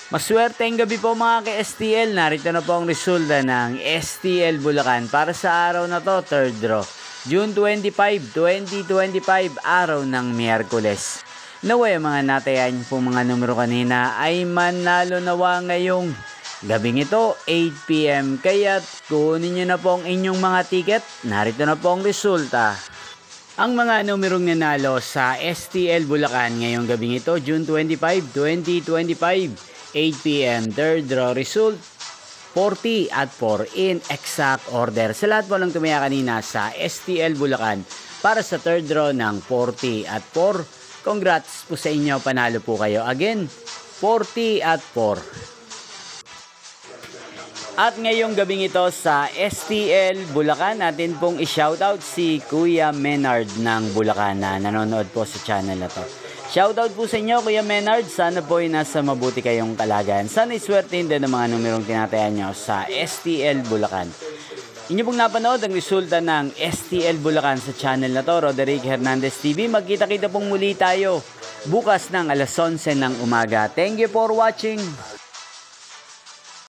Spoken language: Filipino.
Maswerteng gabi po mga ka-STL. Narito na po ang resulta ng STL Bulacan para sa araw na to, third draw. June 25, 2025, araw ng Miyerkules. Naway mga natayan po mga numero kanina ay manalo nawa ngayong gabing ito, 8 PM. Kaya kunin nyo na po ang inyong mga ticket. Narito na po ang resulta. Ang mga numerong nanalo sa STL Bulacan ngayong gabing ito, June 25, 2025. 8 PM, third draw result, 40 at 4 in exact order. Sa lahat po lang tumaya kanina sa STL Bulacan para sa third draw ng 40 at 4. Congrats po sa inyo, panalo po kayo. Again, 40 at 4. At ngayong gabing ito sa STL Bulacan, natin pong i-shoutout si Kuya Menard ng Bulacan na nanonood po sa channel na to. Shoutout po sa inyo, Kuya Menard. Sana po ay nasa mabuti kayong kalagayan. Sana iswertein din ang mga numerong tinatayan nyo sa STL Bulacan. Inyo pong napanood ang resulta ng STL Bulacan sa channel na to, Roderick Hernandez TV. Magkita-kita pong muli tayo bukas ng alas 11 ng umaga. Thank you for watching.